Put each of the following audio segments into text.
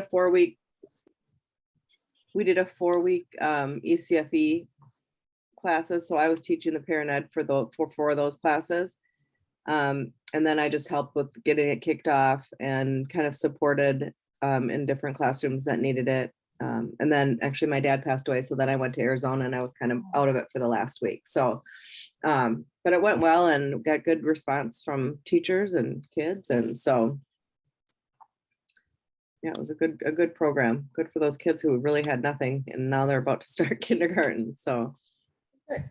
4-week, we did a 4-week ECFE classes. So I was teaching the parent ed for 4 of those classes. And then I just helped with getting it kicked off and kind of supported in different classrooms that needed it. And then actually my dad passed away. So then I went to Arizona and I was kind of out of it for the last week. So, but it went well and got good response from teachers and kids. And so, yeah, it was a good program. Good for those kids who really had nothing and now they're about to start kindergarten. So. Good.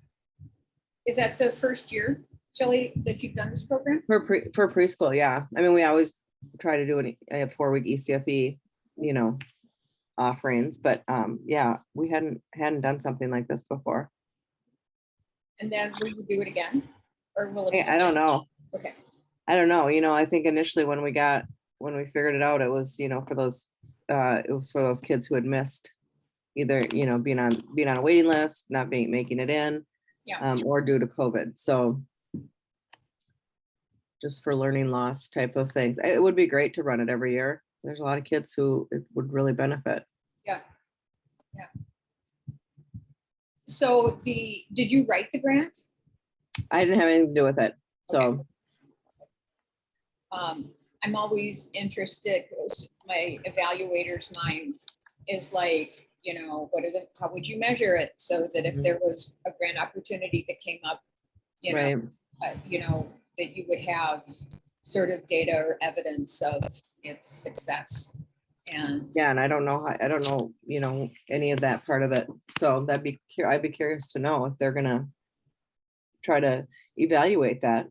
Is that the first year, Shelley, that you've done this program? For preschool, yeah. I mean, we always try to do a 4-week ECFE, offerings, but yeah, we hadn't done something like this before. And then will you do it again? Or will it be I don't know. Okay. I don't know. I think initially when we figured it out, it was, for those kids who had missed either, being on a waiting list, not making it in, Yeah. Or due to COVID. So just for learning loss type of things. It would be great to run it every year. There's a lot of kids who it would really benefit. Yeah. Yeah. So did you write the grant? I didn't have anything to do with it. So. Okay. I'm always interested, because my evaluator's mind is like, how would you measure it so that if there was a grant opportunity that came up, Right. That you would have sort of data or evidence of its success. And yeah, and I don't know, any of that part of it. So I'd be curious to know if they're gonna try to evaluate that.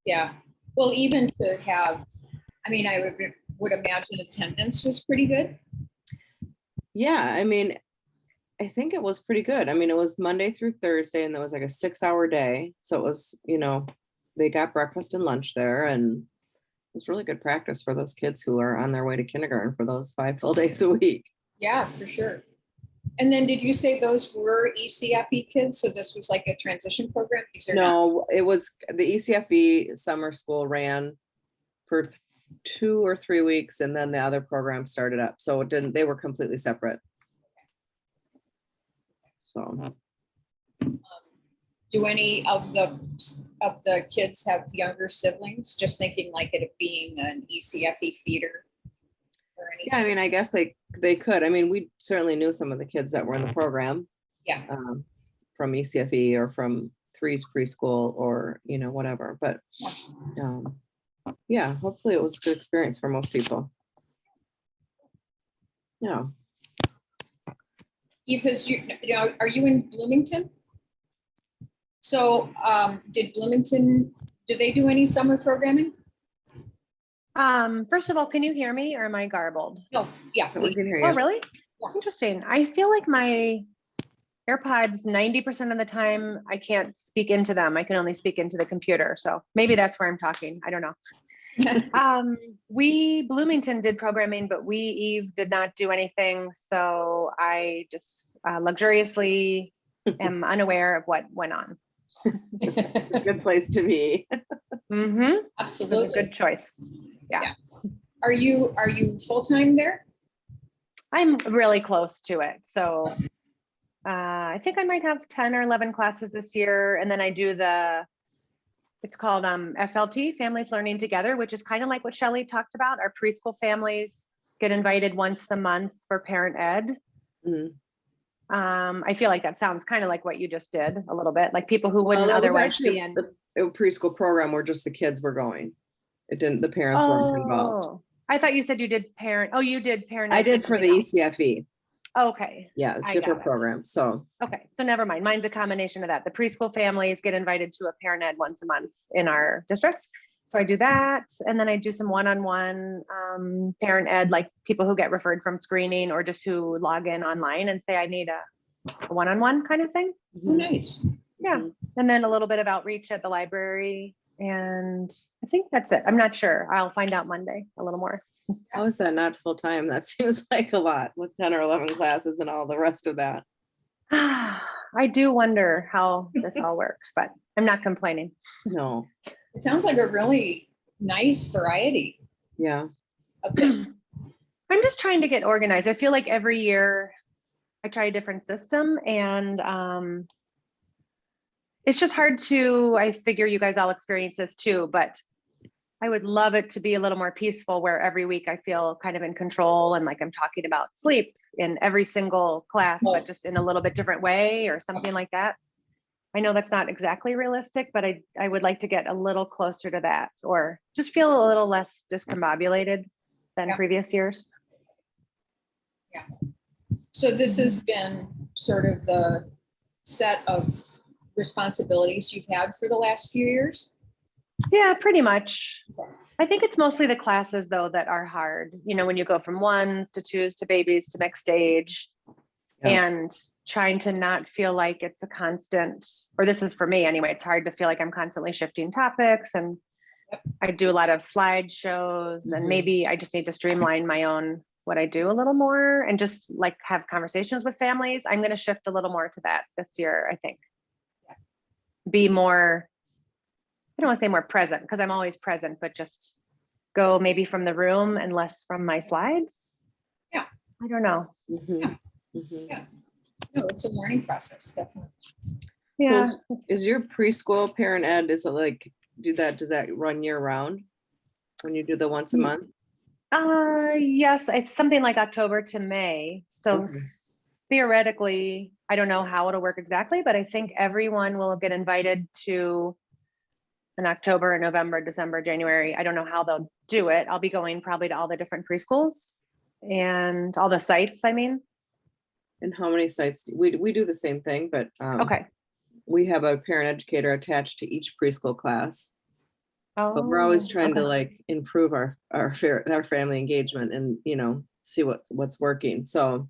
Yeah, well, even to have, I would imagine attendance was pretty good. Yeah, I think it was pretty good. It was Monday through Thursday and there was like a 6-hour day. So it was, they got breakfast and lunch there, and it was really good practice for those kids who are on their way to kindergarten for those 5 full days a week. Yeah, for sure. And then did you say those were ECFE kids? So this was like a transition program? No, it was the ECFE summer school ran for 2 or 3 weeks, and then the other program started up. So they were completely separate. So. Do any of the kids have younger siblings? Just thinking like it being an ECFE feeder or anything. Yeah, I guess they could. We certainly knew some of the kids that were in the program. Yeah. From ECFE or from Three's preschool or whatever. But yeah, hopefully it was a good experience for most people. Yeah. Eve, are you in Bloomington? So did they do any summer programming? First of all, can you hear me or am I garbled? No, yeah. We can hear you. Oh, really? Yeah. Interesting. I feel like my AirPods, 90% of the time, I can't speak into them. I can only speak into the computer. So maybe that's where I'm talking. I don't know. Bloomington did programming, but Eve did not do anything. So I just luxuriously am unaware of what went on. Good place to be. Mm-hmm. Absolutely. Good choice. Yeah. Are you full-time there? I'm really close to it. So I think I might have 10 or 11 classes this year. And then I do it's called FLT, Families Learning Together, which is kind of like what Shelley talked about. Our preschool families get invited once a month for parent ed. Mm-hmm. I feel like that sounds kind of like what you just did a little bit, like people who wouldn't otherwise be in the preschool program where just the kids were going. It didn't, the parents weren't involved. I thought you said you did parent. Oh, you did parent. I did for the ECFE. Okay. Yeah, different program. So. Okay, so never mind. Mine's a combination of that. The preschool families get invited to a parent ed once a month in our district. So I do that. And then I do some one-on-one parent ed, like people who get referred from screening or just who log in online and say, I need a one-on-one kind of thing. Oh, nice. Yeah. And then a little bit of outreach at the library. And I think that's it. I'm not sure. I'll find out Monday a little more. How is that not full time? That seems like a lot with 10 or 11 classes and all the rest of that. I do wonder how this all works, but I'm not complaining. No. It sounds like a really nice variety. Yeah. Of them. I'm just trying to get organized. I feel like every year I try a different system, and it's just hard to, I figure you guys all experience this too, but I would love it to be a little more peaceful where every week I feel kind of in control and like I'm talking about sleep in every single class, but just in a little bit different way or something like that. I know that's not exactly realistic, but I would like to get a little closer to that, or just feel a little less discombobulated than Yeah. previous years. So this has been sort of the set of responsibilities you've had for the last few years? Yeah, pretty much. I think it's mostly the classes though that are hard. You know, when you go from ones to twos to babies to mixed age, Yeah. and trying to not feel like it's a constant, or this is for me anyway, it's hard to feel like I'm constantly shifting topics, and I do a lot of slideshows, and Mhm. maybe I just need to streamline my own what I do a little more and just like have conversations with families. I'm going to shift a little more to that this year, I think. Be more, I don't want to say more present because I'm always present, but just go maybe from the room and less from my slides. Yeah. I don't know. Mhm. Mhm. Yeah. No, it's a learning process, definitely. Yeah. Is your preschool parent ed, is it like, does that run year round? When you do the once a month? Yes, it's something like October to May. So Okay. theoretically, I don't know how it'll work exactly, but I think everyone will get invited to an October, November, December, January. I don't know how they'll do it. I'll be going probably to all the different preschools and all the sites, I mean. And how many sites? We do the same thing, but Okay. we have a parent educator attached to each preschool class. But we're always Oh, trying to okay. like improve our family engagement and, see what's working. So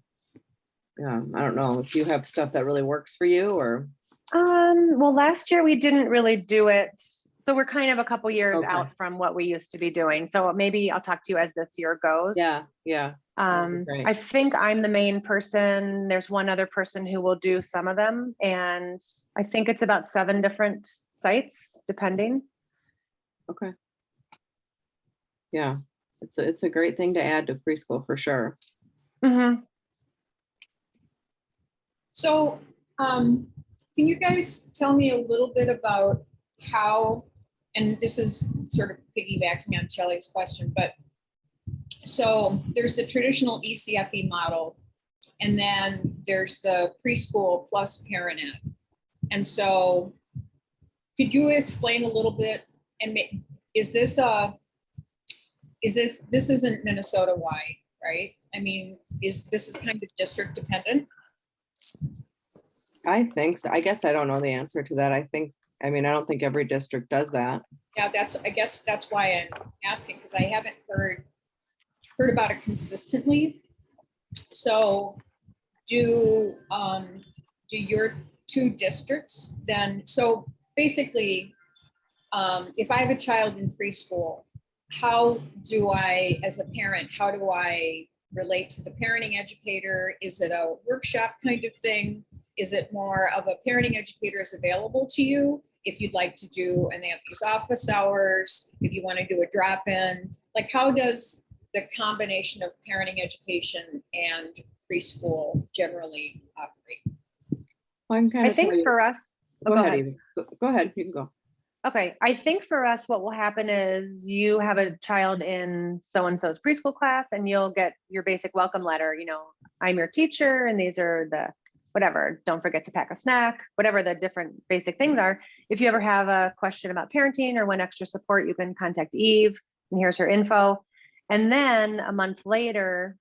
yeah, I don't know if you have stuff that really works for you or. Well, last year we didn't really do it. So we're kind of a couple years Okay. out from what we used to be doing. So maybe I'll talk to you as this year goes. Yeah, that'd be great. I think I'm the main person. There's one other person who will do some of them. And I think it's about 7 different sites, depending. Okay. Yeah, it's a great thing to add to preschool for sure. Mhm. So, can you guys tell me a little bit about how, and this is sort of piggybacking on Shelley's question, but so there's the traditional ECFE model, and then there's the preschool plus parent ed. And so could you explain a little bit, and this isn't Minnesota wide, right? I mean, this is kind of district dependent? I think so. I guess I don't know the answer to that. I don't think every district does that. Yeah, I guess that's why I'm asking, because I haven't heard about it consistently. So do your 2 districts then, so basically, if I have a child in preschool, how do I, as a parent, how do I relate to the parenting educator? Is it a workshop kind of thing? Is it more of a parenting educator is available to you if you'd like to do, and they have these office hours, if you want to do a drop-in? Like, how does the combination of parenting education and preschool generally operate? Well, I can kind I of tell think you. for us, Go ahead, Evie. Go ahead. You can go. okay. I think for us, what will happen is you have a child in so-and-so's preschool class and you'll get your basic welcome letter. You know, I'm your teacher and these are the whatever, don't forget to pack a snack, whatever the different basic things are. If you ever have a question about parenting or want extra support, you can contact Eve and here's her info. And then a month later,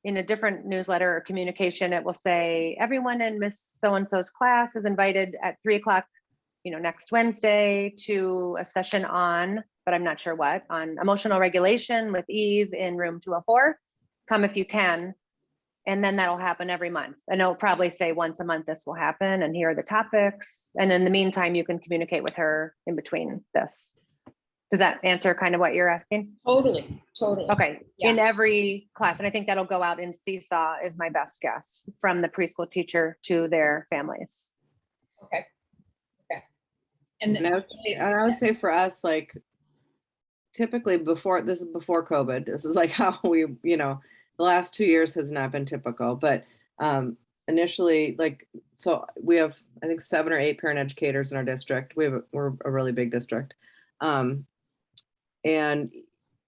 in a different newsletter or communication, it will say, everyone in Miss so-and-so's class is invited at 3:00, next Wednesday to a session on, but I'm not sure what, on emotional regulation with Eve in room 204. Come if you can. And then that'll happen every month. And it'll probably say once a month this will happen and here are the topics. And in the meantime, you can communicate with her in between this. Does that answer kind of what you're asking? Totally. Okay, Yeah. in every class. And I think that'll go out in Seesaw is my best guess, from the preschool teacher to their families. Okay. And And I would say for us, like typically this is before COVID. This is like how we, the last 2 years has not been typical, but initially, like, so we have, I think, 7 or 8 parent educators in our district. We're a really big district. And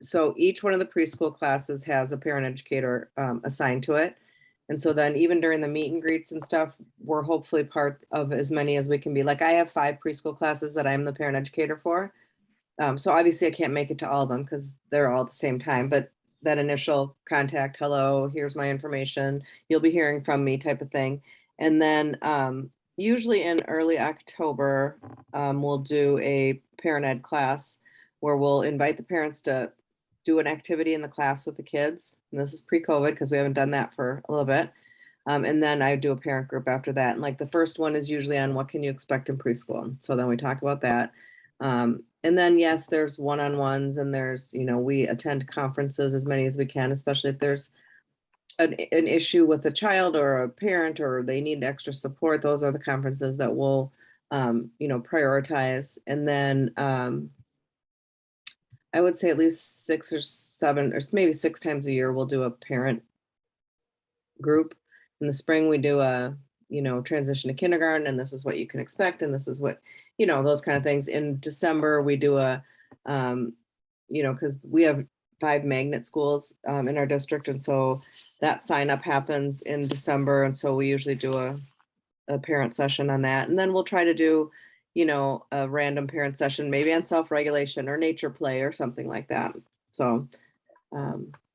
so each one of the preschool classes has a parent educator assigned to it. And so then even during the meet and greets and stuff, we're hopefully part of as many as we can be. Like I have 5 preschool classes that I'm the parent educator for. So obviously I can't make it to all of them because they're all at the same time, but that initial contact, hello, here's my information, you'll be hearing from me type of thing. And then usually in early October, we'll do a parent ed class where we'll invite the parents to do an activity in the class with the kids. And this is pre-COVID because we haven't done that for a little bit. And then I do a parent group after that. And like the first one is usually on what can you expect in preschool. So then we talk about that. And then, yes, there's one-on-ones and there's, we attend conferences as many as we can, especially if there's an issue with a child or a parent or they need extra support. Those are the conferences that we'll, prioritize. And then I would say at least 6 or 7 or maybe 6 times a year, we'll do a parent group. In the spring, we do a, transition to kindergarten, and this is what you can expect. And this is what, those kind of things. In December, we do a, because we have 5 magnet schools in our district. And so that sign up happens in December. And so we usually do a parent session on that. And then we'll try to do, a random parent session, maybe on self-regulation or nature play or something like that. So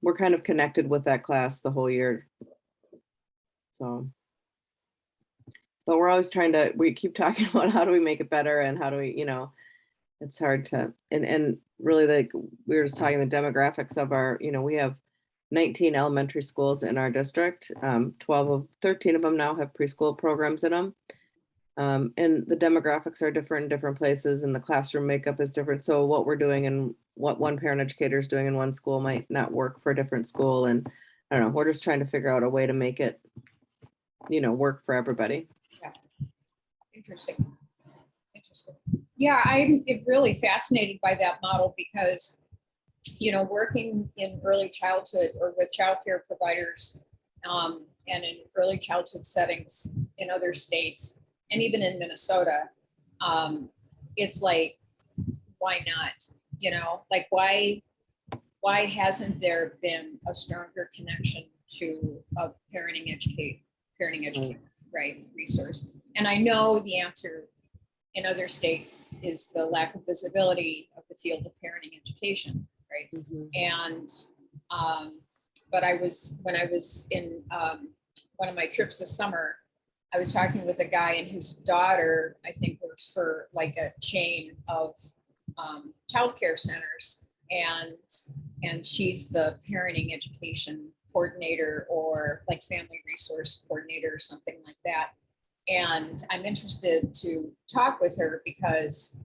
we're kind of connected with that class the whole year. So, but we're always we keep talking about how do we make it better and how do we, it's hard to, and really like we were just talking the demographics of our, we have 19 elementary schools in our district. 13 of them now have preschool programs in them. And the demographics are different in different places and the classroom makeup is different. So what we're doing and what one parent educator is doing in one school might not work for a different school. And I don't know, we're just trying to figure out a way to make it, work for everybody. Yeah. Interesting. Yeah, I'm really fascinated by that model because, working in early childhood or with childcare providers and in early childhood settings in other states, and even in Minnesota, it's like, why not? Like why hasn't there been a stronger connection to a parenting educator, right, resource? And I know the answer in other states is the lack of visibility of the field of parenting education, right? Mm-hmm. And but when I was in one of my trips this summer, I was talking with a guy and his daughter, I think, works for like a chain of childcare centers, and she's the parenting education coordinator or like family resource coordinator or something like that. And I'm interested to talk with her because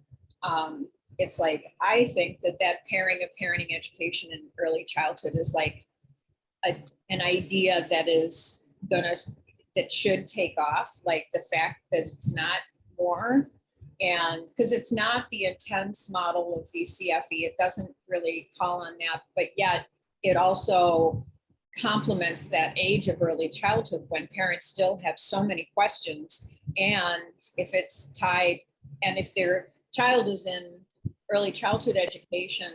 it's like, I think that pairing of parenting education and early childhood is like an idea that should take off, like the fact that it's not more. And because it's not the intense model of VCFE, it doesn't really call on that, but yet it also complements that age of early childhood when parents still have so many questions. And if it's tied, and if their child is in early childhood education,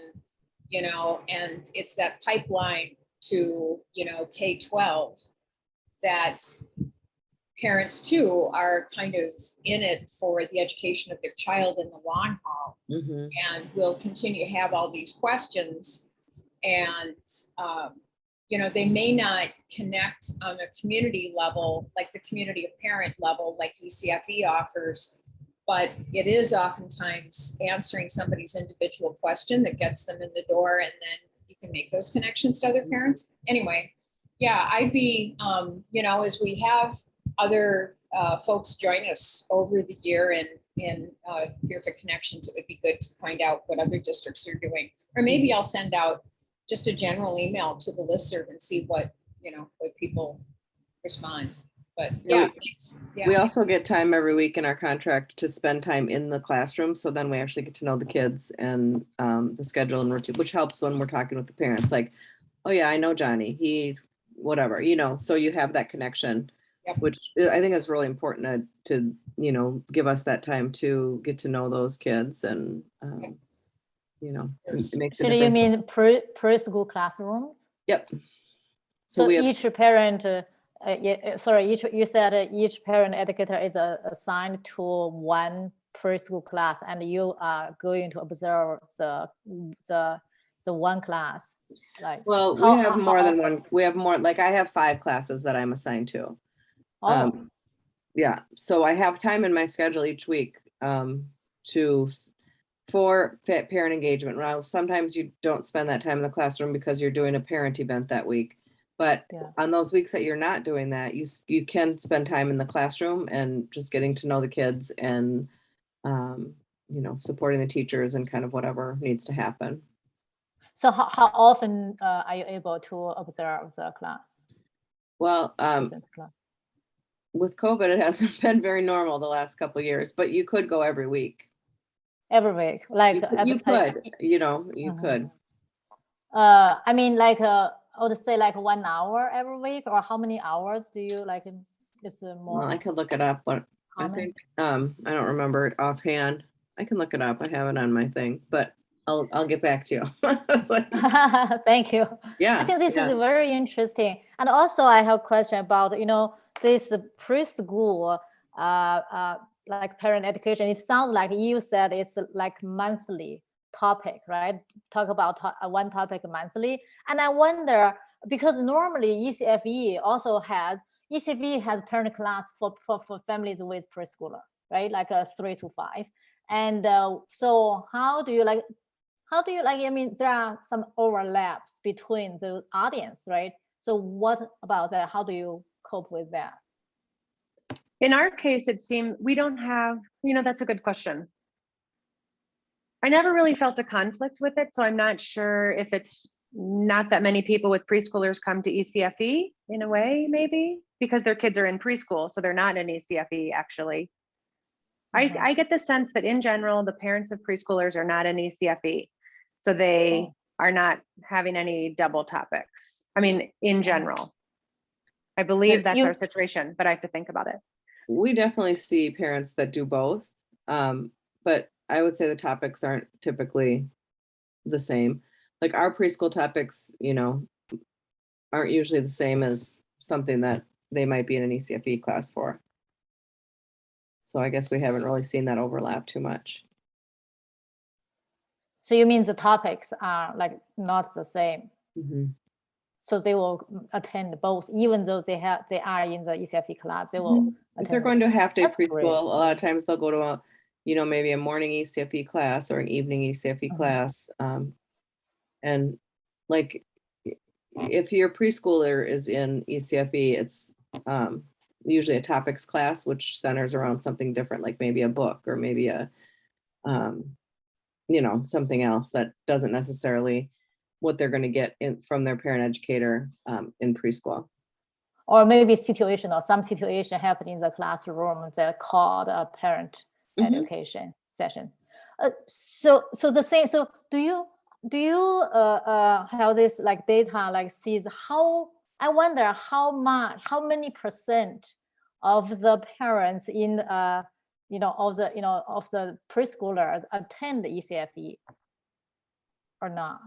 and it's that pipeline to, K-12, that parents too are kind of in it for the education of their child in the long haul. Mm-hmm. And will continue to have all these questions. And, they may not connect on a community level, like the community of parent level, like VCFE offers, but it is oftentimes answering somebody's individual question that gets them in the door, and then you can make those connections to other parents. Anyway, yeah, I'd be, as we have other folks join us over the year in PEER-fect Connections, it would be good to find out what other districts are doing. Or maybe I'll send out just a general email to the listserv and see what people respond. But yeah, we also get time every week in our contract to spend time in the classroom. So then we actually get to know the kids and the schedule and routine, which helps when we're talking with the parents. Like, oh yeah, I know Johnny. He whatever, you know, so you have that connection. Yep. Which I think is really important to, you know, give us that time to get to know those kids and, you know, it makes a So do you difference. mean preschool classrooms? Yep. So we have, each parent, you said each parent educator is assigned to one preschool class, and you are going to observe the one class. Like, well, we how- have how- more how than often? one, we have more, like I have 5 classes that I'm assigned to. Oh, Yeah, so I have time in my schedule each week for parent engagement. Now, sometimes you don't spend that time in the classroom because you're doing a parent event that week. But Yeah. on those weeks that you're not doing that, you can spend time in the classroom and just getting to know the kids and you know, supporting the teachers and kind of whatever needs to happen. so how often are you able to observe the class? Well, Children's class? with COVID, it hasn't been very normal the last couple of years, but you could go every week. Every week, like You could, you know, you Mhm. could. I mean, like I would say like 1 hour every week, or how many hours do you like? It's more. Well, I could look it up, but I common? think I don't remember it offhand. I can look it up. I have it on my thing, but I'll get back to you. It's like, Thank you. yeah, I think this yeah. is very interesting. And also I have a question about, you know, this preschool, like parent education. It sounds like you said it's like monthly topic, right? Talk about one topic monthly. And I wonder, because normally ECFE has parent class for families with preschoolers, right? Like a 3 to 5. And so how do you like, I mean, there are some overlaps between the audience, right? So what about that? How do you cope with that? In our case, it seemed we don't have, you know, that's a good question. I never really felt a conflict with it, so I'm not sure if it's not that many people with preschoolers come to ECFE in a way, maybe because their kids are in preschool, so they're not in ECFE actually. Mhm. I get the sense that in general, the parents of preschoolers are not in ECFE, so they are not having any double topics. I mean, in general, I believe that's our situation, but I have to think about it. We definitely see parents that do both. But I would say the topics aren't typically the same. Like our preschool topics, you know, aren't usually the same as something that they might be in an ECFE class for. So I guess we haven't really seen that overlap too much. So you mean the topics are like not the same? Mhm. So they will attend both, even though they are in the ECFE class, they will If they're attend going to a half-day That's preschool, great. a lot of times they'll go to a, you know, maybe a morning ECFE class or an evening ECFE Mhm. class. And like, if your preschooler is in ECFE, it's usually a topics class, which centers around something different, like maybe a book or maybe a, you know, something else that doesn't necessarily what they're going to get from their parent educator in preschool. Or maybe situation or some situation happening in the classroom that called a parent Mhm. education session. So the thing, so do you have this like data like sees how, I wonder how many percent of the parents in you know, of the preschoolers attend ECFE or not?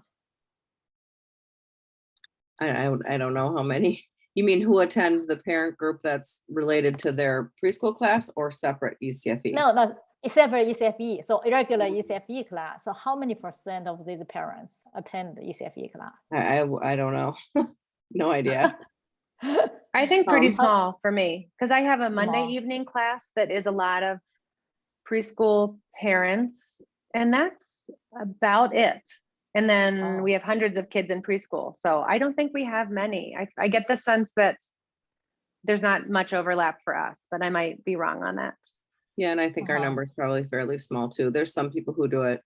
I don't know how many. You mean who attend the parent group that's related to their preschool class or separate ECFE? No, not separate ECFE. So irregular ECFE class. So how many percent of these parents attend the ECFE class? I don't know. No idea. I think pretty Um, small for me, because I have a Monday Small. evening class that is a lot of preschool parents, and that's about it. And then Oh. we have hundreds of kids in preschool. So I don't think we have many. I get the sense that there's not much overlap for us, but I might be wrong on that. Yeah, and I think our Uh-huh. number is probably fairly small too. There's some people who do it,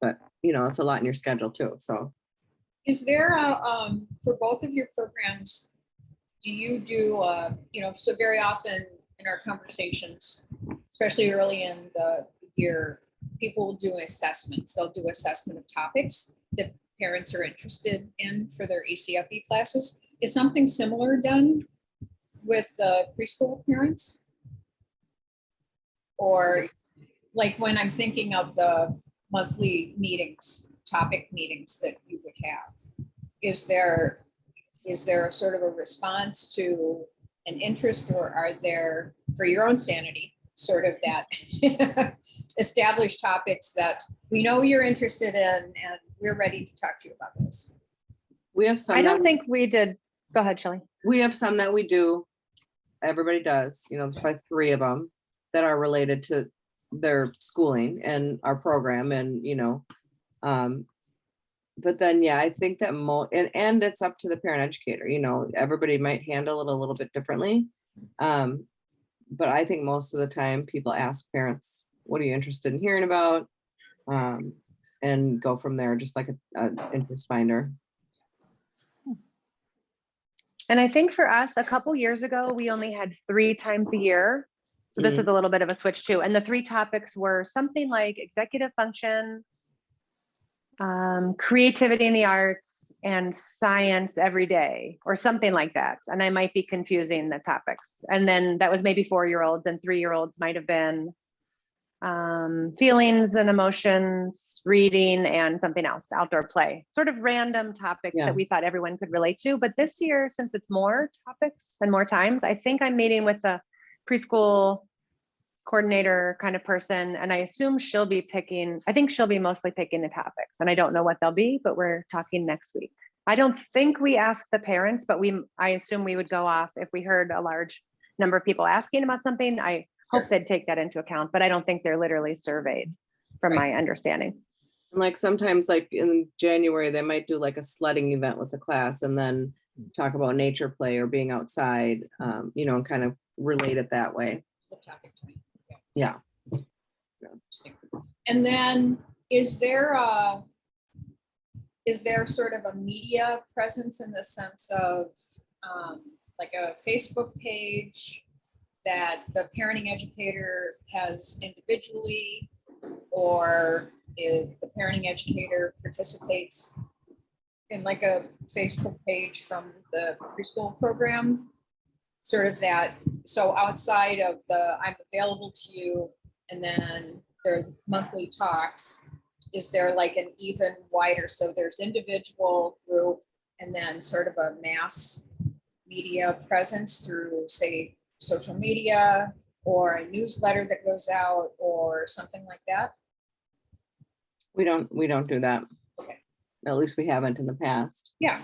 but you know, it's a lot in your schedule too. So Is there a, for both of your programs, do you do, you know, so very often in our conversations, especially early in the year, people will do assessments. They'll do assessment of topics that parents are interested in for their ECFE classes. is something similar done with preschool parents? Or like when I'm thinking of the monthly meetings, topic meetings that you would have, is there a sort of a response to an interest, or are there, for your own sanity, sort of that established topics that we know you're interested in and we're ready to talk to you about this? We have some. I that don't think we did. Go ahead, Shelley. We have some that we do. Everybody does, you know, there's probably 3 of them that are related to their schooling and our program, and, you know, but then, yeah, I think that and it's up to the parent educator, you know, everybody might handle it a little bit differently. But I think most of the time people ask parents, what are you interested in hearing about? And go from there, just like an interest finder. And I think for us, a couple years ago, we only had 3 times a year. So this is a little bit of a switch too. And the 3 topics were something like executive function, creativity in the arts, and science every day, or something like that. And I might be confusing the topics. And then that was maybe 4-year-olds, and 3-year-olds might have been feelings and emotions, reading, and something else, outdoor play, sort of random topics Yeah. that we thought everyone could relate to. But this year, since it's more topics and more times, I think I'm meeting with the preschool coordinator kind of person, and I assume she'll be picking, I think she'll be mostly picking the topics, and I don't know what they'll be, but we're talking next week. I don't think we ask the parents, but I assume we would go off if we heard a large number of people asking about something. I hope they'd take that into account, but I don't think they're literally surveyed from my understanding. And like sometimes like in January, they might do like a sledding event with the class and then talk about nature play or being outside, you know, and kind of relate it that way. The topic to me. Yeah. And then is there sort of a media presence in the sense of like a Facebook page that the parenting educator has individually, or if the parenting educator participates in like a Facebook page from the preschool program, sort of that? So outside of the I'm available to you and then their monthly talks, is there like an even wider, so there's individual, group, and then sort of a mass media presence through, say, social media or a newsletter that goes out or something like that? We don't do that. Okay. At least we haven't in the past. Yeah.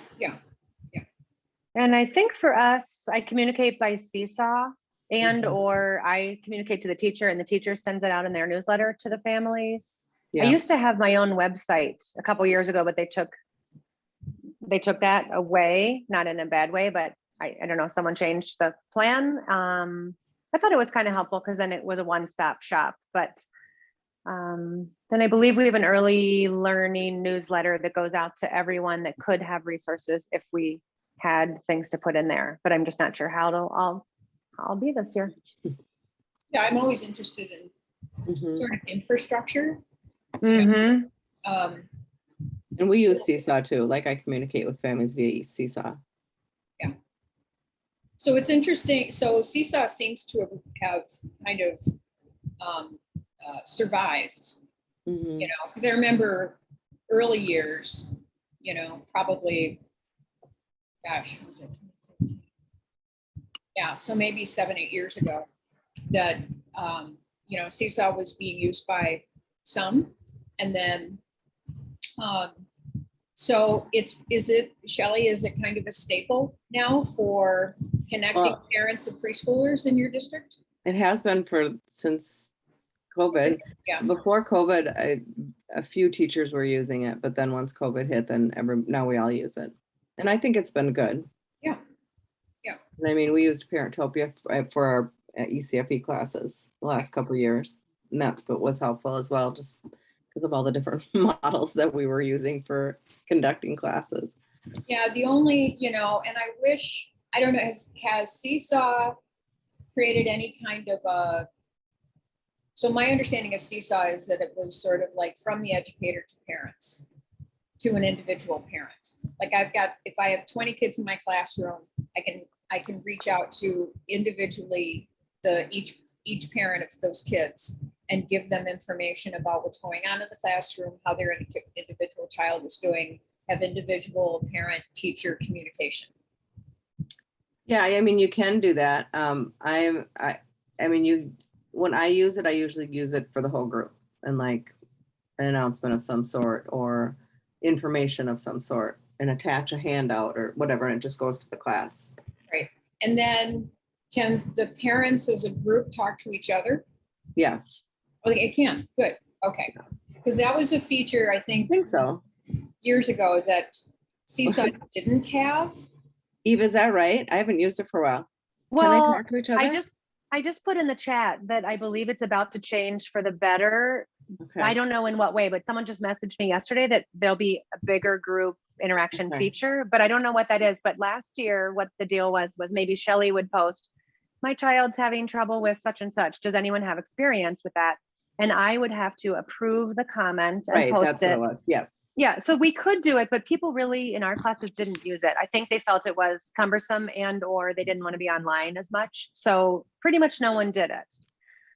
And I think for us, I communicate by Seesaw, and or I communicate to the teacher, and the teacher sends it out in their newsletter to the families. Yeah. I used to have my own website a couple years ago, but they took that away, not in a bad way, but I don't know, someone changed the plan. I thought it was kind of helpful because then it was a one-stop shop, but then I believe we have an early learning newsletter that goes out to everyone that could have resources if we had things to put in there, but I'm just not sure how I'll be this year. Yeah, I'm always interested in sort of infrastructure. Mm-hmm. And we use Seesaw too. Like I communicate with families via Seesaw. So it's interesting. So Seesaw seems to have kind of survived, you know, because I remember early years, you know, probably, gosh, was it 2015? Yeah, so maybe 7-8 years ago, that you know, Seesaw was being used by some, and then so Shelley, is it kind of a staple now for connecting parents of preschoolers in your district? It has been since COVID. Yeah. Before COVID, a few teachers were using it, but then once COVID hit, then now we all use it. And I think it's been good. Yeah. And I mean, we used Parentopia for our ECFE classes the last couple of years. And that's what was helpful as well, just because of all the different models that we were using for conducting classes. Yeah, the only, you know, and I wish, I don't know, has Seesaw created any kind of so my understanding of Seesaw is that it was sort of like from the educator to parents. to an individual parent. Like I've got, if I have 20 kids in my classroom, I can reach out to individually each parent of those kids and give them information about what's going on in the classroom, how their individual child is doing, have individual parent teacher communication. Yeah, I mean, you can do that. When I use it, I usually use it for the whole group and like an announcement of some sort or information of some sort and attach a handout or whatever, and it just goes to the class. Right. And then can the parents as a group talk to each other? Yes, Oh, it can. Good. Okay. Because that was a feature, I I think, think so. years ago that Seesaw didn't have. Eve, is that right? I haven't used it for a while. Can they Well, talk to each other? I just put in the chat that I believe it's about to change for the better. Okay. I don't know in what way, but someone just messaged me yesterday that there'll be a bigger group interaction Okay. feature, but I don't know what that is. But last year, what the deal was maybe Shelly would post, my child's having trouble with such and such. Does anyone have experience with that? And I would have to approve the comment and Right, post that's what it. it was. Yeah. Yeah, so we could do it, but people really in our classes didn't use it. I think they felt it was cumbersome and or they didn't want to be online as much. So pretty much no one did it.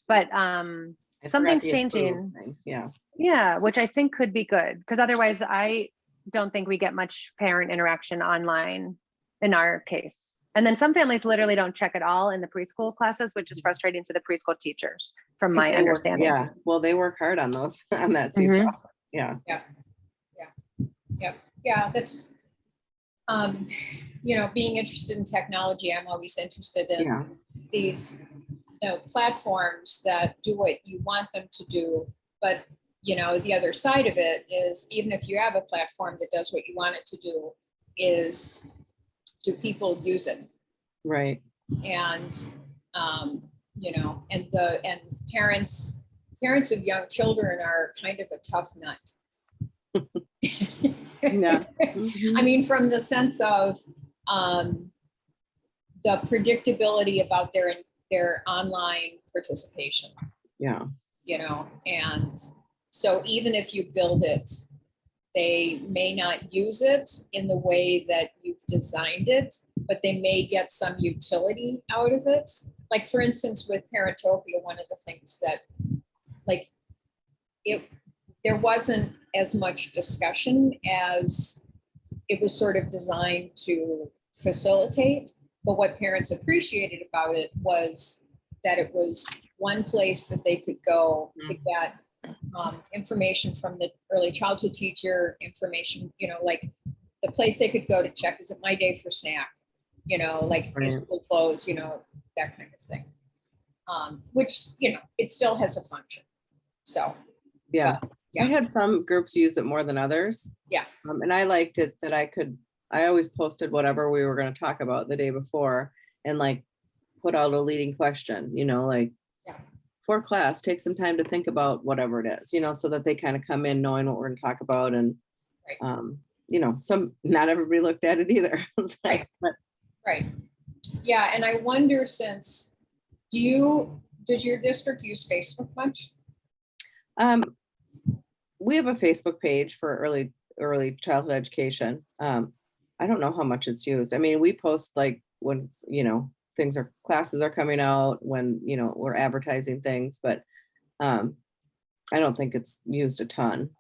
But I forgot something's the approve changing. thing. Yeah. Yeah, which I think could be good because otherwise I don't think we get much parent interaction online in our case. And then some families literally don't check at all in the preschool classes, which is frustrating to the preschool teachers from my They work- understanding. Yeah, well, they work hard on those, on that Mhm. seesaw. Yeah. Yeah, that's, being interested in technology, I'm always interested in Yeah. these, platforms that do what you want them to do. But, the other side of it is even if you have a platform that does what you want it to do, is do people use it? Right. And, and parents of young children are kind of a tough nut. Yeah. I mean, from the sense of the predictability about their online participation, Yeah. and so even if you build it, they may not use it in the way that you've designed it, but they may get some utility out of it. Like for instance, with Parentopia, one of the things that there wasn't as much discussion as it was sort of designed to facilitate. But what parents appreciated about it was that it was one place that they could go to get information from the early childhood teacher, information, like the place they could go to check, is it my day for snack? Like Right. is school closed, that kind of thing. Which, it still has a function. So, Yeah. yeah. I had some groups use it more than others. Yeah. And I liked it that I always posted whatever we were going to talk about the day before and like put out a leading question, like Yeah. for class, take some time to think about whatever it is, so that they kind of come in knowing what we're going to talk about. And, Right. not everybody looked at it either. It's like, Right. but Right. Yeah. And I wonder, does your district use Facebook much? we have a Facebook page for early childhood education. I don't know how much it's used. I mean, we post like when, classes are coming out, when, we're advertising things, but I don't think it's used a ton.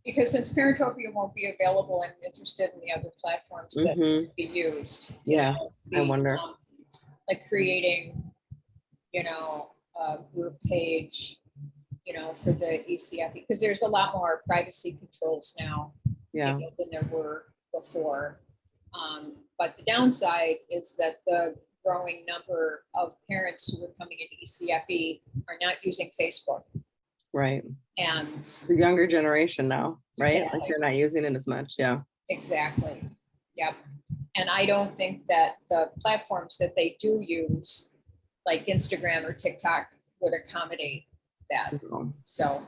Because since Parentopia won't be available, I'm interested in the other platforms that Mhm. could be used. Yeah, I wonder. Like creating, a group page, for the ECFE, because there's a lot more privacy controls now Yeah, than there were before. But the downside is that the growing number of parents who are coming into ECFE are not using Facebook. right. And The younger generation now, right? Exactly. Like they're not using it as much. Yeah. exactly, yep. And I don't think that the platforms that they do use, like Instagram or TikTok, would accommodate that. So, So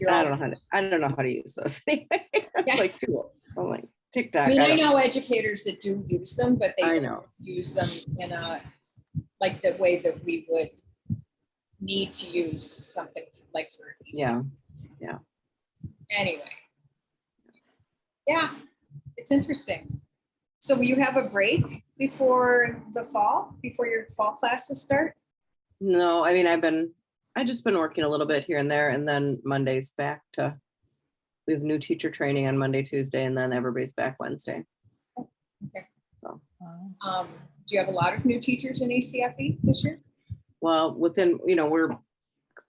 I don't know how to use those. Anyway, Yeah. like I'm like TikTok. I mean, I don't- know educators that do use them, but they I don't know. use them in like the way that we would need to use something like for EC. Yeah. Anyway, Yeah, it's interesting. So will you have a break before the fall, before your fall classes start? No, I mean, I've just been working a little bit here and there, and then Monday's back to, we have new teacher training on Monday, Tuesday, and then everybody's back Wednesday. Wow. Do you have a lot of new teachers in ECFE this year? Well, within, we're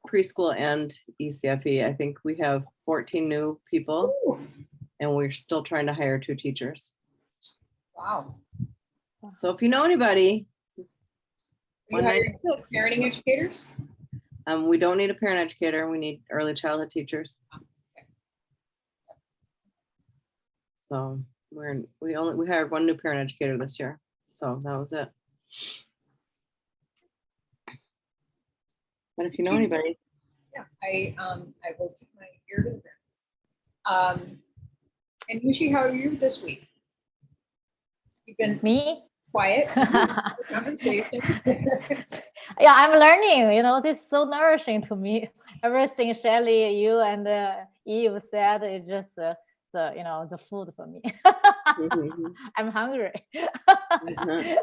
preschool and ECFE. I think we have 14 new people, Ooh, and we're still trying to hire 2 teachers. wow. So if you know anybody, You hired 196. parenting educators? We don't need a parent educator. We need early childhood teachers. So we hired 1 new parent educator this year. So that was it. But if you know anybody, Yeah, I will keep my ear to the ground. And Yushi, how are you this week? You've been Me? quiet. Yeah, Conversation. I'm learning, this is so nourishing to me. Everything Shelly, you and Eve said is just the food for me. Mhm. I'm hungry. Mhm.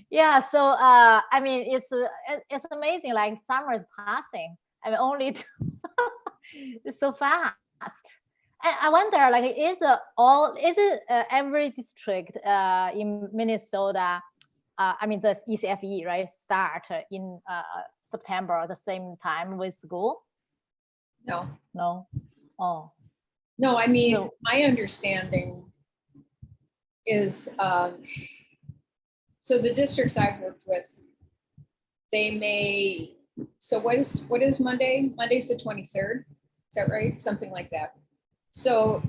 Yeah, so I mean it's amazing, like summer is passing. I mean only it's so fast. I wonder, like, is it every district in Minnesota? I mean, the ECFE, right, start in September, the same time with school? No, No. Oh, no, I mean, No. my understanding is, so the districts I've worked with, they may, so what is Monday? Monday's the 23rd, is that right? Something like that. So,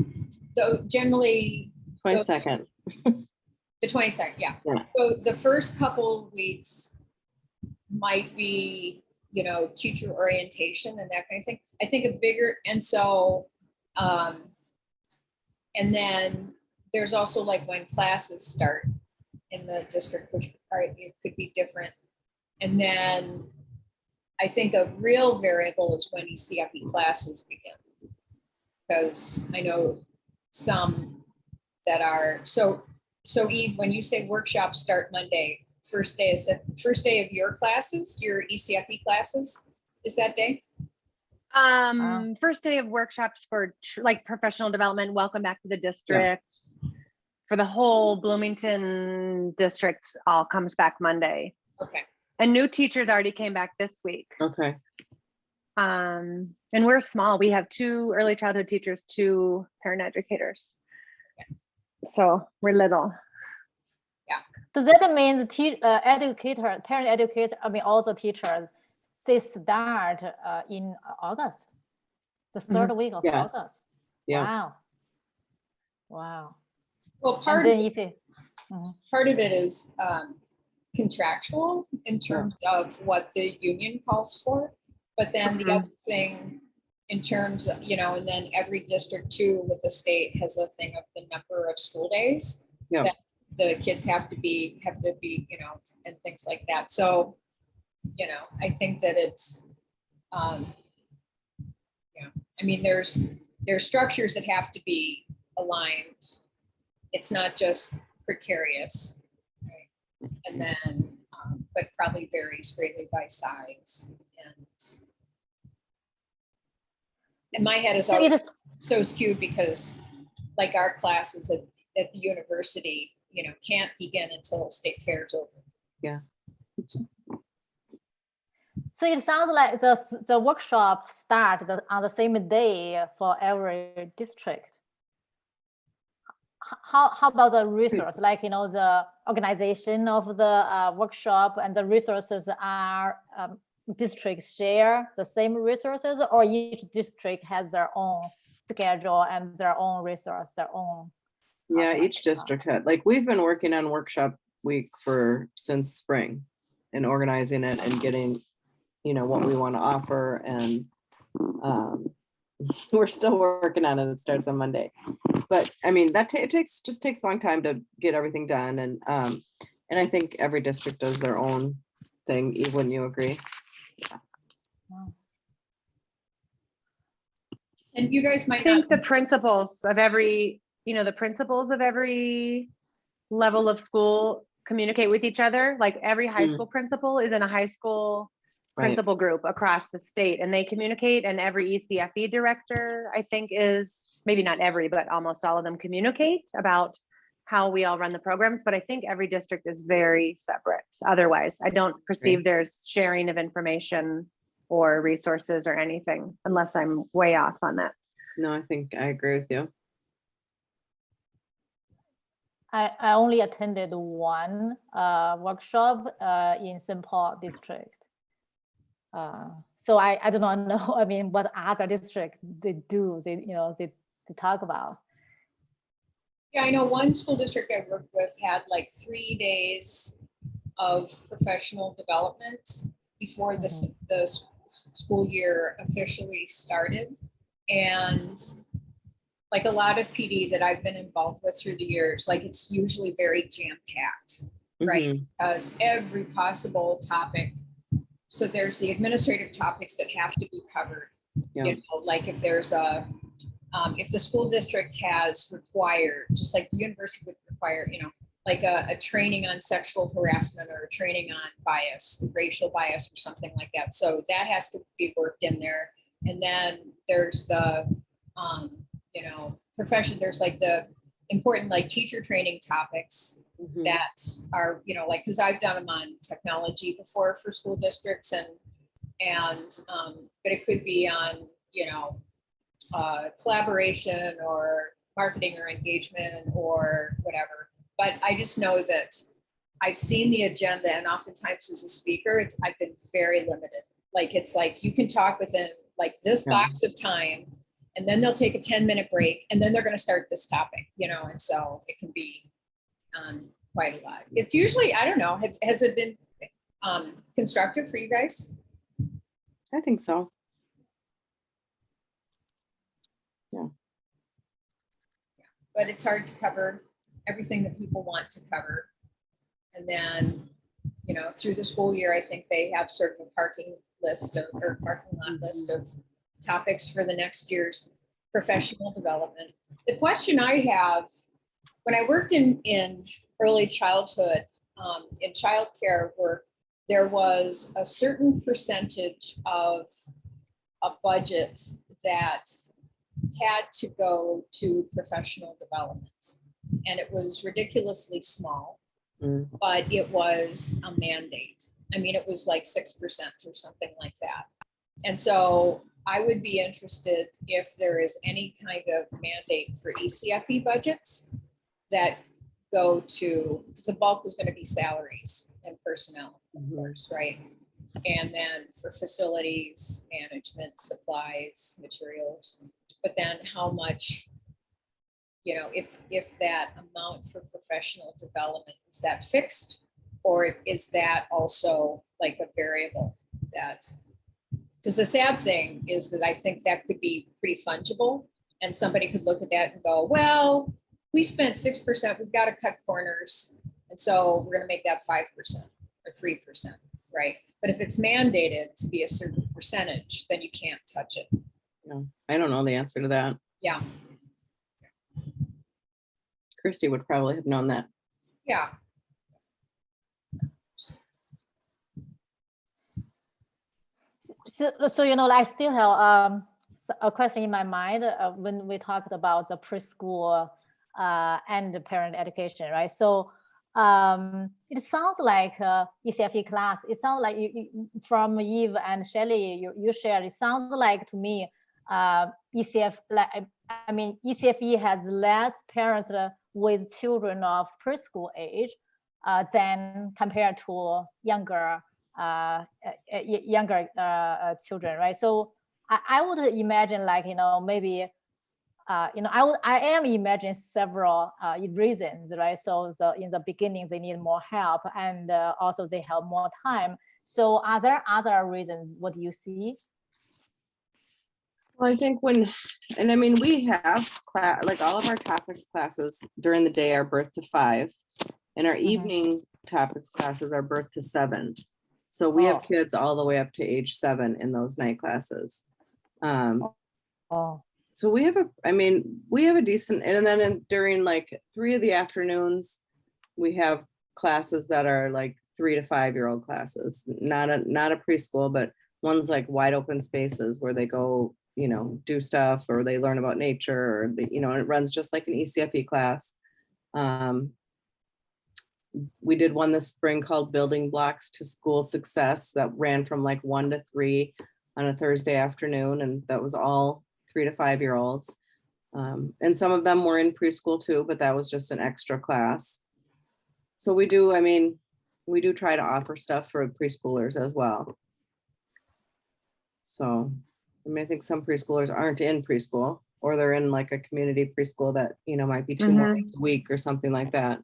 generally, 22nd. the 22nd, yeah. Yeah. So the first couple weeks might be, teacher orientation and that kind of thing. I think a bigger, and so, and then there's also like when classes start in the district, which it could be different. And then I think a real variable is when ECFE classes begin. Because I know some that are, so Eve, when you say workshops start Monday, first day of your classes, your ECFE classes, is that day? First day of workshops for like professional development, welcome back to the district. For the whole Bloomington district, all comes back Monday. Okay. And new teachers already came back this week. Okay. And we're small. We have 2 early childhood teachers, 2 parent educators. So we're little. does that mean the parent educator, I mean, all the teachers, they start in August, the third week of Yes. August? Yeah. Wow. Wow. Well, And part then you see, of it is contractual in terms of what the union calls for. But then the other thing in terms of, and then every district too with the state has a thing of the number of school days Yeah. that the kids have to be, and things like that. So, I think that it's, I mean, there's structures that have to be aligned. It's not just precarious, right? And then, but probably varies greatly by size. And my head is so it always is, so skewed because like our classes at the university, can't begin until state fair is over. Yeah. so it sounds like the workshop start on the same day for every district. How about the resource, like, the organization of the workshop and the resources are districts share the same resources, or each district has their own schedule and their own resource, their own? Yeah, each district had, like, we've been working on workshop week since spring and organizing it and getting, what we want to offer. And we're still working on it. It starts on Monday. But I mean, it takes a long time to get everything done. And I think every district does their own thing. Eve, wouldn't you agree? And you guys I might think not, the principals of every, the principals of every level of school communicate with each other. Like every high Mm. school principal is in a high school Right. principal group across the state, and they communicate, and every ECFE director, I think, is, maybe not every, but almost all of them communicate about how we all run the programs. But I think every district is very separate. Otherwise, I don't perceive there's sharing of information or resources or anything, unless I'm way off on that. No, I think I agree with you. I only attended one workshop in St. Paul district. So I do not know, I mean, what other district they do, they talk about. yeah, I know one school district I worked with had like 3 days of professional development before the school year officially started. And like a lot of PD that I've been involved with through the years, like it's usually very jam-packed, right? Mhm. Because every possible topic. So there's the administrative topics that have to be covered. Yeah. You know, like if there's if the school district has required, just like the university would require, like a training on sexual harassment or a training on bias, racial bias or something like that. So that has to be worked in there. And then there's the, profession, there's like the important like teacher training topics Mhm. that are, like, because I've done them on technology before for school districts and but it could be on, collaboration or marketing or engagement or whatever. But I just know that I've seen the agenda, and oftentimes as a speaker, I've been very limited. Like, it's like you can talk within like this Yeah. box of time, and then they'll take a 10-minute break, and then they're going to start this topic, and so it can be quite a lot. It's usually, I don't know, has it been constructive for you guys? I think so. But it's hard to cover everything that people want to cover. And then, through the school year, I think they have sort of a parking lot list of topics for the next year's professional development. The question I have, when I worked in early childhood, in childcare work, there was a certain percentage of a budget that had to go to professional development. And it was ridiculously small, Mm. but it was a mandate. I mean, it was like 6% or something like that. And so I would be interested if there is any kind of mandate for ECFE budgets that go to, because the bulk is going to be salaries and personnel, of course, right? And then for facilities, management, supplies, materials, but then how much, if that amount for professional development, is that fixed? Or is that also like a variable that, because the sad thing is that I think that could be pretty fungible, and somebody could look at that and go, well, we spent 6%, we've got to cut corners. And so we're going to make that 5% or 3%, right? But if it's mandated to be a certain percentage, then you can't touch it. No, I don't know the answer to that. Yeah. Christy would probably have known that. Yeah. So I still have a question in my mind when we talked about the preschool and the parent education, right? So it sounds like ECFE class. It sounds like you from Eve and Shelley, you shared. It sounds like to me, ECFE has less parents with children of preschool age than compared to younger children, right? So I would imagine, like, maybe I am imagining several reasons, right? So in the beginning they need more help, and also they have more time. So are there other reasons? What do you see? Well, I think we have like all of our topics classes during the day are birth to 5, and our evening topics classes are birth to 7. So we have kids all the way up to age 7 in those night classes. Oh. So we have we have a decent, and then during like 3 of the afternoons, we have classes that are like 3 to 5-year-old classes, not a preschool, but ones like wide open spaces where they go, do stuff, or they learn about nature, or it runs just like an ECFE class. We did one this spring called Building Blocks to School Success that ran from like 1 to 3 on a Thursday afternoon. And that was all 3 to 5-year-olds. And some of them were in preschool too, but that was just an extra class. So we do try to offer stuff for preschoolers as well. So, I think some preschoolers aren't in preschool, or they're in like a community preschool that, might be 2 more weeks a week or something like that.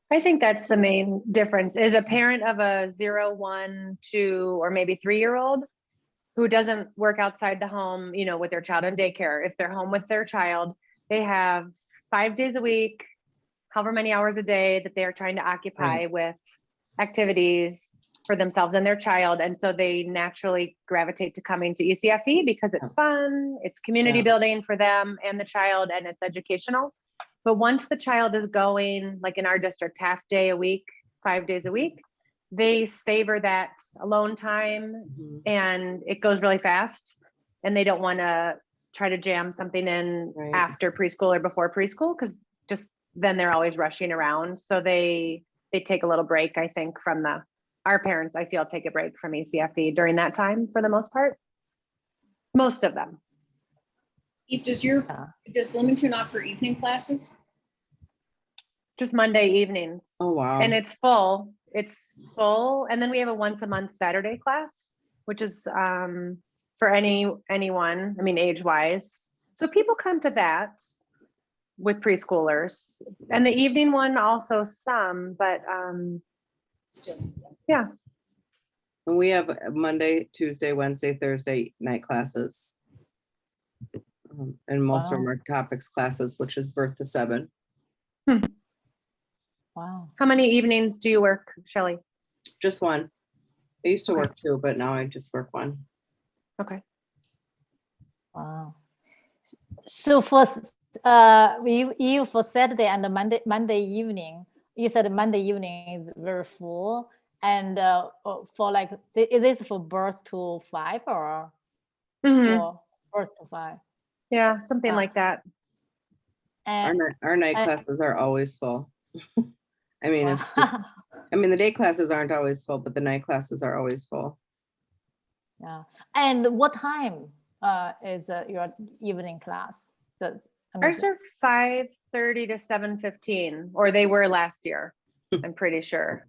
I think that's the main difference, is a parent of a 0, 1, 2, or maybe 3-year-old who doesn't work outside the home, with their child in daycare. If they're home with their child, they have 5 days a week, however many hours a day that they are trying to occupy with activities for themselves and their child. And so they naturally gravitate to coming to ECFE because it's fun, it's community building for them and the child, and it's educational. But once the child is going, like in our district, half day a week, 5 days a week, they savor that alone time, and it goes really fast, and they don't want to try to jam something in after preschool or before preschool, because just then they're always rushing around. So they take a little break, I think, from our parents, I feel, take a break from ECFE during that time for the most part. Most of them. Does Bloomington offer evening classes? Just Monday evenings. Oh, wow. And it's full. It's full. And then we have a once a month Saturday class, which is for anyone, age wise. So people come to that with preschoolers, and the evening one also some, but Still. yeah. And we have Monday, Tuesday, Wednesday, Thursday night classes. And most of them are topics classes, which is birth to 7. Wow. How many evenings do you work, Shelley? Just 1. I used to work 2, but now I just work 1. Okay. Wow. So for you for Saturday and Monday evening, you said Monday evening is very full, and for like, is this for birth to 5 or for birth to 5? Yeah, something like that. And Our night classes are always full. It's just, the day classes aren't always full, but the night classes are always full. Yeah. And what time is your evening class? Ours are 5:30 to 7:15, or they were last year, I'm pretty sure.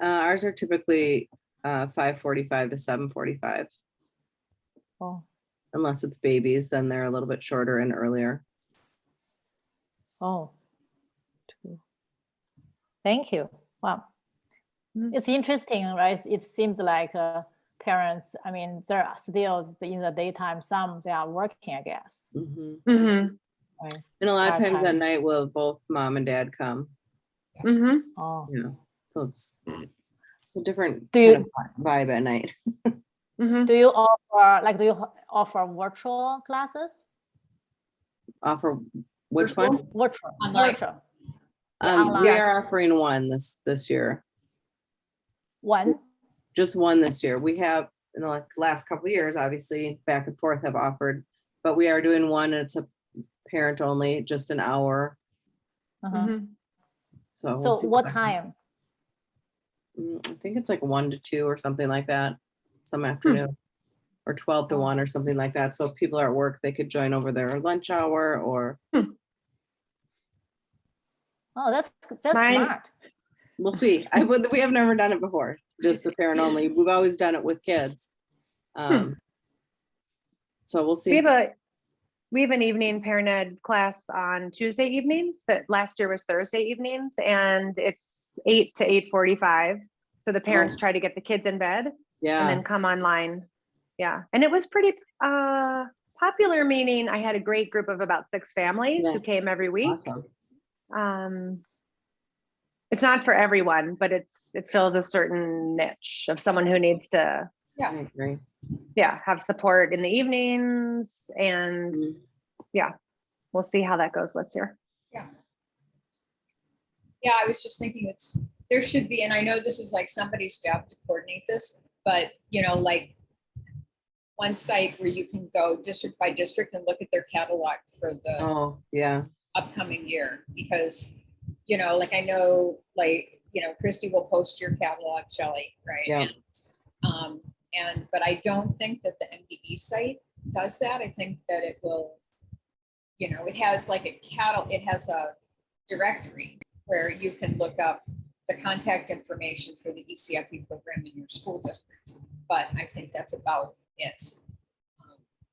Ours are typically 5:45 to 7:45. Oh. Unless it's babies, then they're a little bit shorter and earlier. Oh. Thank you. Wow. It's interesting, right? It seems like parents, they're still in the daytime. Some they are working, I guess. Right. And a lot of times at night, will both mom and dad come. Oh. Yeah. So it's a different vibe at night. Do you offer virtual classes? Offer which one? Virtual. Online. Virtual. We are offering one this year. One? Just one this year. We have in the last couple of years, obviously back and forth have offered, but we are doing one, and it's a parent only, just an hour. So we'll see what time? I think it's like 1 to 2 or something like that, some afternoon, or 12 to 1 or something like that. So if people are at work, they could join over their lunch hour or. Oh, that's smart. We'll see. We have never done it before, just the parent only. We've always done it with kids. So we'll see. We have an evening parent ed class on Tuesday evenings that last year was Thursday evenings, and it's 8 to 8:45. So the parents try to get the kids in bed and then come online. Yeah. And it was pretty popular, meaning I had a great group of about 6 families who came every week. Awesome. It's not for everyone, but it fills a certain niche of someone who needs to Yeah. I agree. Yeah, have support in the evenings, and Mhm. we'll see how that goes this year. Yeah, I was just thinking there should be, and I know this is like somebody's job to coordinate this, but like one site where you can go district by district and look at their catalog for the Oh, yeah. upcoming year, because, like I know, like, Christy will post your catalog, Shelley, right? Yeah. But I don't think that the MDE site does that. I think that it will, it has like it has a directory where you can look up the contact information for the ECFE program in your school district. But I think that's about it.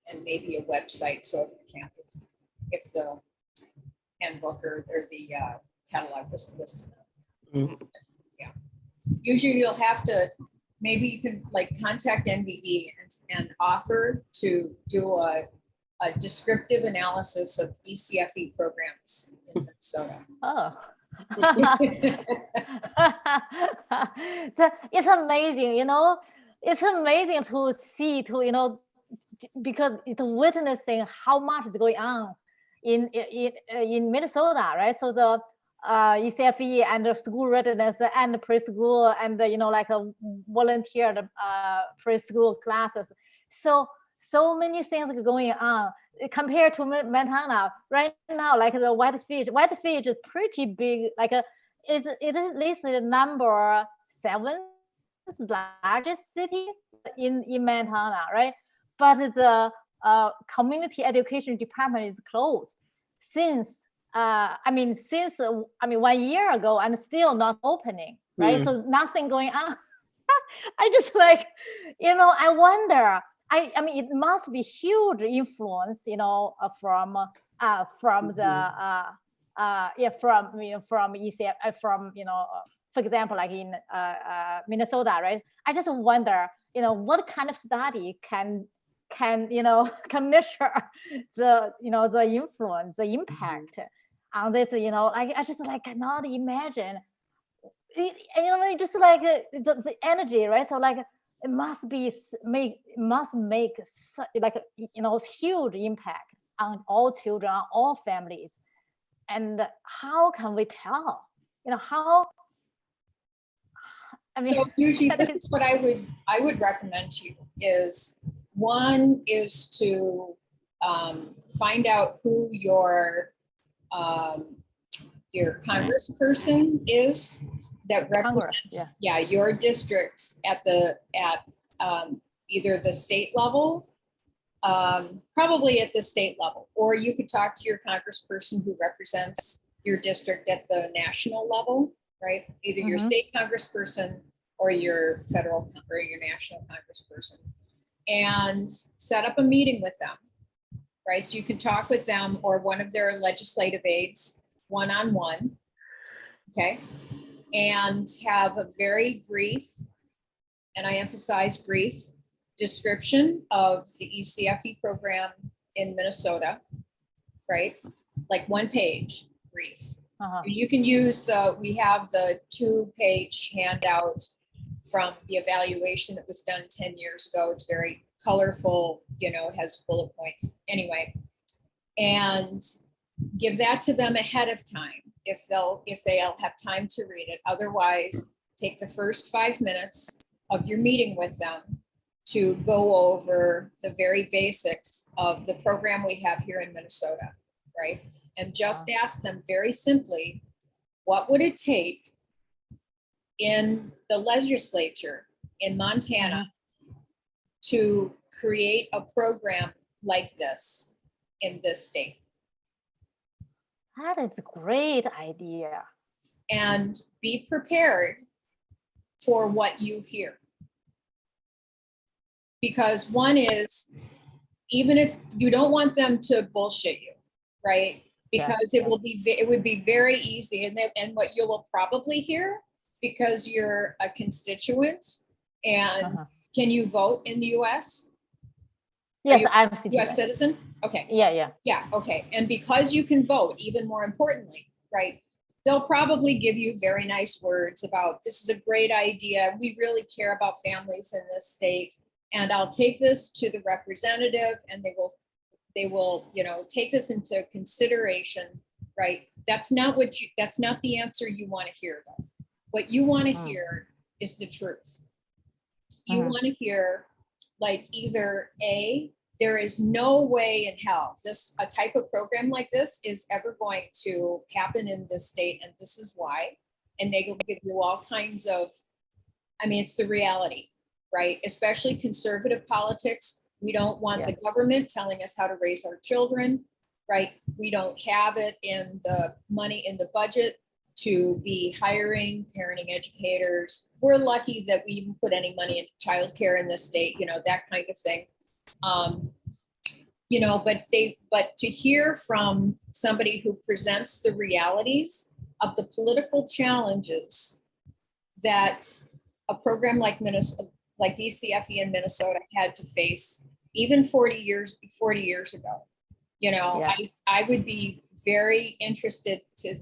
And maybe a website, so if the handbook or the catalog was listed. Mhm. Usually you'll have to, maybe you can like contact NDE and offer to do a descriptive analysis of ECFE programs in Minnesota. Oh. It's amazing, it's amazing to see, because it's witnessing how much is going on in Minnesota, right? So the ECFE and the school readiness and preschool and like a volunteered preschool classes. So many things are going on compared to Montana right now. Like the Whitefish is pretty big. Like it is listed number 7th largest city in Montana, right? But the community education department is closed since 1 year ago, and still not opening, right? So nothing going on. I just like, I wonder. I mean, it must be huge influence, from the from ECF, for example, like in Minnesota, right? I just wonder, what kind of study can can measure the the influence, the impact on this. I just like cannot imagine. Just like the energy, right? So like it must make like huge impact on all children, on all families. And how can we tell? How? I mean, So usually this is what I would recommend to you is, one is to find out who your congressperson is that represents your district at either the state level, probably at the state level, or you could talk to your congressperson who represents your district at the national level, right? Either your state congressperson or your federal or your national congressperson, and set up a meeting with them, right? So you can talk with them or one of their legislative aides one-on-one, okay? And have a very brief, and I emphasize brief, description of the ECFE program in Minnesota, right? Like 1 page brief. You can use we have the 2-page handout from the evaluation that was done 10 years ago. It's very colorful, it has bullet points. Anyway, and give that to them ahead of time if they'll have time to read it. Otherwise, take the first 5 minutes of your meeting with them to go over the very basics of the program we have here in Minnesota, right? And just ask them very simply, what would it take in the legislature in Montana to create a program like this in this state? That is a great idea. And be prepared for what you hear. Because one is, even if you don't want them to bullshit you, right? Because it would be very easy, and what you will probably hear, because you're a constituent and can you vote in the US? Yes, I'm a US citizen? Okay. Yeah. Okay. And because you can vote, even more importantly, right? They'll probably give you very nice words about, this is a great idea. We really care about families in this state. and I'll take this to the representative and they will, you know, take this into consideration, right? That's not the answer you want to hear though. What you want to hear is the truth. You want to hear like either A, there is no way in hell a type of program like this is ever going to happen in this state, and this is why. And they will give you all kinds of, I mean, it's the reality, right? Especially conservative politics. We don't want the government telling us how to raise our children, right? We don't have it in the money in the budget to be hiring parenting educators. We're lucky that we even put any money into childcare in this state, you know, that kind of thing. You know, but to hear from somebody who presents the realities of the political challenges that a program like DCFE in Minnesota had to face even 40 years ago, you know, I would be very interested to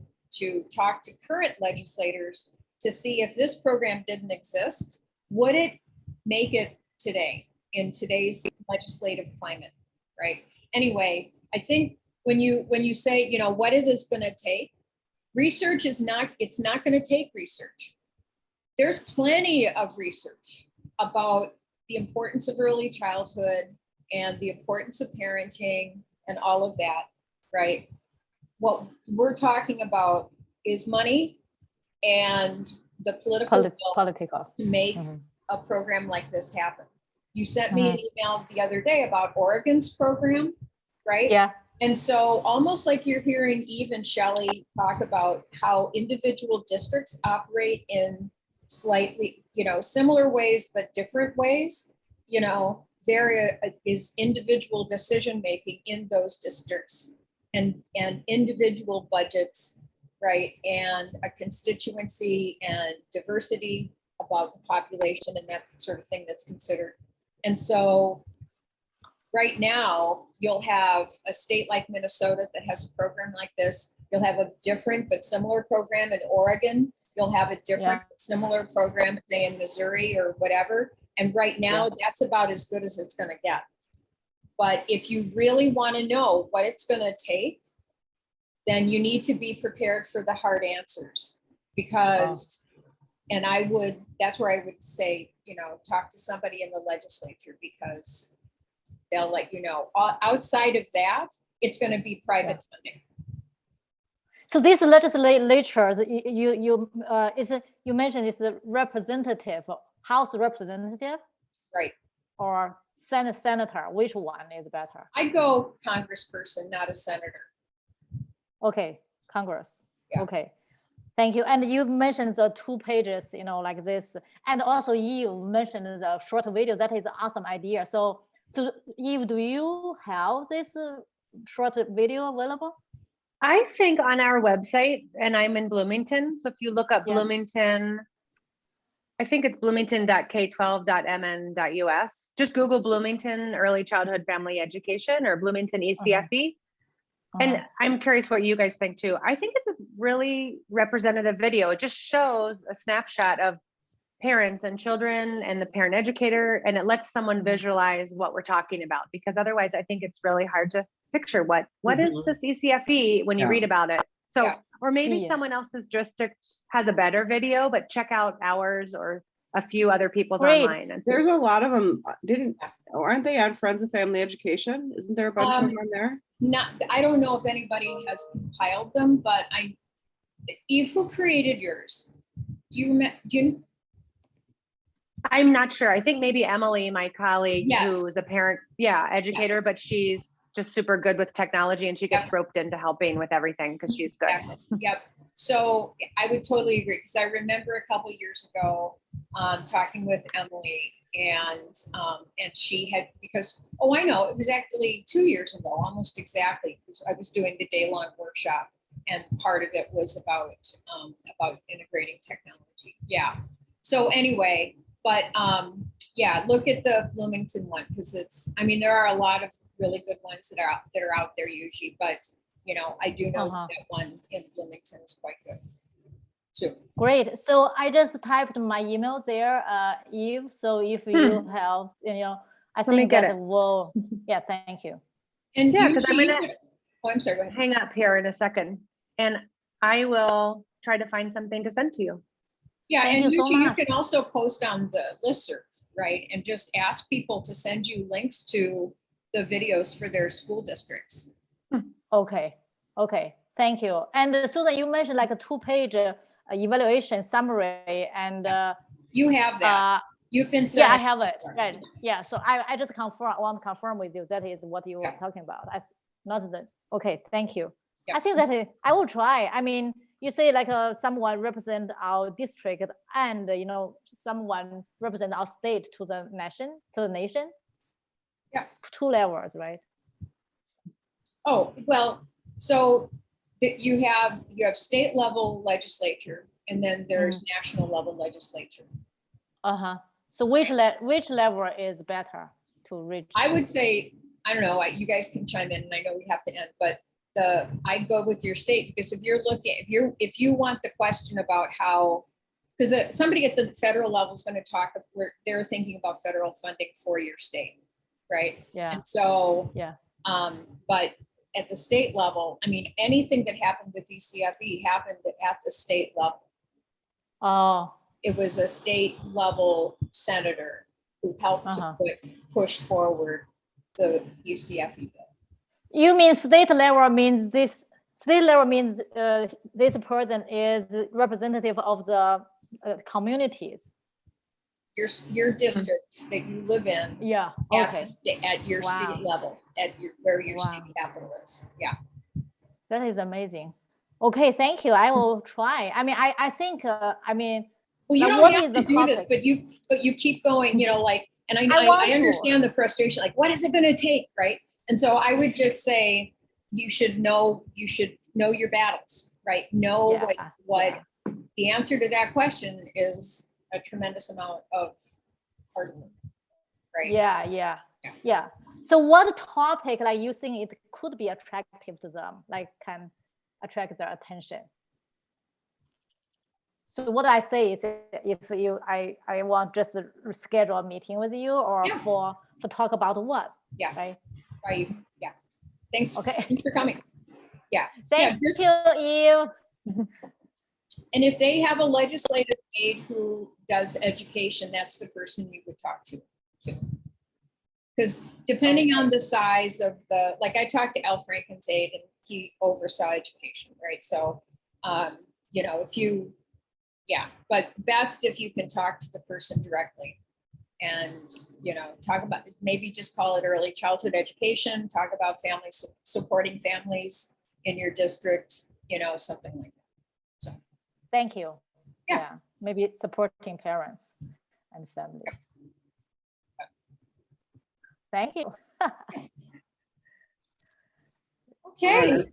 talk to current legislators to see if this program didn't exist, would it make it today in today's legislative climate, right? Anyway, I think when you say, you know, what it is going to take, research is not, it's not going to take research. There's plenty of research about the importance of early childhood and the importance of parenting and all of that, right? What we're talking about is money and the political will to make a program like this happen. You sent me an email the other day about Oregon's program, right? Yeah. And so almost like you're hearing Eve and Shelley talk about how individual districts operate in slightly, you know, similar ways, but different ways, you know, there is individual decision-making in those districts and individual budgets, right? And a constituency and diversity about the population and that sort of thing that's considered. And so right now, you'll have a state like Minnesota that has a program like this. You'll have a different but similar program in Oregon. You'll have a different but similar program, say in Missouri or whatever. And right now, that's about as good as it's going to get. But if you really want to know what it's going to take, then you need to be prepared for the hard answers. Because, and that's where I would say, you know, talk to somebody in the legislature, because they'll let you know. Outside of that, it's going to be private funding. So these legislatures, you mentioned it's a representative, House representative, right? Or senator. Which one is better? I go congressperson, not a senator. Okay, Congress. Yeah. Okay, thank you. And you mentioned the 2 pages, you know, like this, and also you mentioned the short video. That is an awesome idea. So Eve, do you have this short video available? I think on our website, and I'm in Bloomington. So if you look up Bloomington, I think it's bloomington.k12.mn.us. Just Google Bloomington Early Childhood Family Education or Bloomington ECFE. And I'm curious what you guys think too. I think it's a really representative video. It just shows a snapshot of parents and children and the parent educator, and it lets someone visualize what we're talking about, because otherwise I think it's really hard to picture what is this ECFE when you read about it. So, or maybe someone else's district has a better video, but check out ours or a few other people's online. And there's a lot of them. Aren't they on Friends of Family Education? Isn't there a bunch of them on there? I don't know if anybody has compiled them, but Eve, who created yours? Do you? I'm not sure. I think maybe Emily, my colleague, who is a parent, educator, but she's just super good with technology, and she gets roped into helping with everything because she's good. Exactly. Yep. So I would totally agree, because I remember a couple years ago talking with Emily, and she had, because I know it was actually 2 years ago, almost exactly, because I was doing the day-long workshop, and part of it was about integrating technology. Yeah. So anyway. But look at the Bloomington one, because there are a lot of really good ones that are out there usually, but you know, I do know that one in Bloomington is quite good too. Great. So I just typed my email there, Eve. So if you have, I Let me think get that it. will, yeah, thank you. And Yeah, 'cause I'm usually you gonna- could- oh, I'm sorry, go ahead. Hang up here in a second, and I will try to find something to send to you. Yeah, Thank and you so usually you much. can also post on the listserv, right? And just ask people to send you links to the videos for their school districts. Okay, okay, thank you. And Susan, you mentioned like a 2-page evaluation summary and You have that. You've been yeah, I sent. have it, right? Yeah, so I just want to confirm with you, that is what you were Yeah. talking about. Not the, okay, thank you. Yeah. I think that I will try. I mean, you say like someone represent our district and, someone represent our state to the nation, Yeah. 2 levels, right? Oh, well, so you have state level legislature and then there's national level legislature. Uh-huh. So which level is better to reach? I would say, I don't know, you guys can chime in and I know we have to end, but I'd go with your state, because if you're looking, if you want the question about how, because somebody at the federal level is going to talk, where they're thinking about federal funding for your state, right? Yeah. And so, Yeah. But at the state level, I mean, anything that happened with ECFE happened at the state level. Oh, It was a state level senator who helped to push forward the UCFE bill. you mean state level means this person is representative of the communities. Your district that you live in Yeah. at Okay. the state, at your Wow. state level, where your Wow. state capital is. Yeah. That is amazing. Okay, thank you. I will try. I mean, I think, I mean, Well, you now don't what have is to the do this, topic? but you keep going, like, and I want I to. understand the frustration, like, what is it going to take, right? And so I would just say, you should know your battles, right? Know what the answer to that question is. A tremendous amount of hard work, right? Yeah. So what topic, like, you think it could be attractive to them, like can attract their attention? So what I say is, if I want just to schedule a meeting with you, or for talk about what? Yeah. Right. Right. Yeah. Thanks. Okay. Thanks for coming. Yeah. Thank you, Eve. And if they have a legislative aide who does education, that's the person you would talk to. Because depending on the size of like I talked to Al Franken's aide and he oversaw education, right? So, but best if you can talk to the person directly and, talk about, maybe just call it early childhood education, talk about families, supporting families in your district, something like that. So. Thank you. Yeah. Maybe it's supporting parents and family. Thank you. Okay.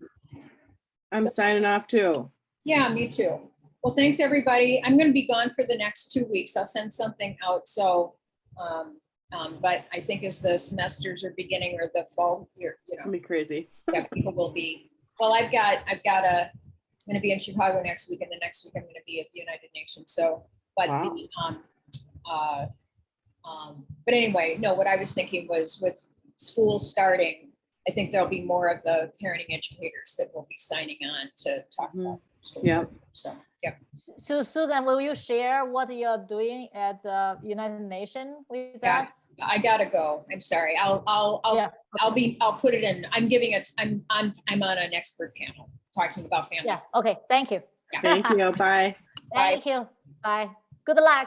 I'm signing off too. Yeah, me too. Well, thanks, everybody. I'm going to be gone for the next 2 weeks. I'll send something out. So, but I think as the semesters are beginning, or the fall year, It'll be crazy. yeah, people will be. Well, I'm going to be in Chicago next week, and the next week I'm going to be at the United Nations. So, but Wow. but anyway, no. What I was thinking was, with school starting, I think there'll be more of the parenting educators that will be signing on to talk about school. Yeah. starting. So, yeah. So Susan, will you share what you're doing at the United Nations with us? I gotta go. I'm sorry. I'll put it in. I'm on an expert panel talking about families. Yeah. Okay. Thank you. Yeah. Thank you. Bye. Thank you. Bye. Good luck.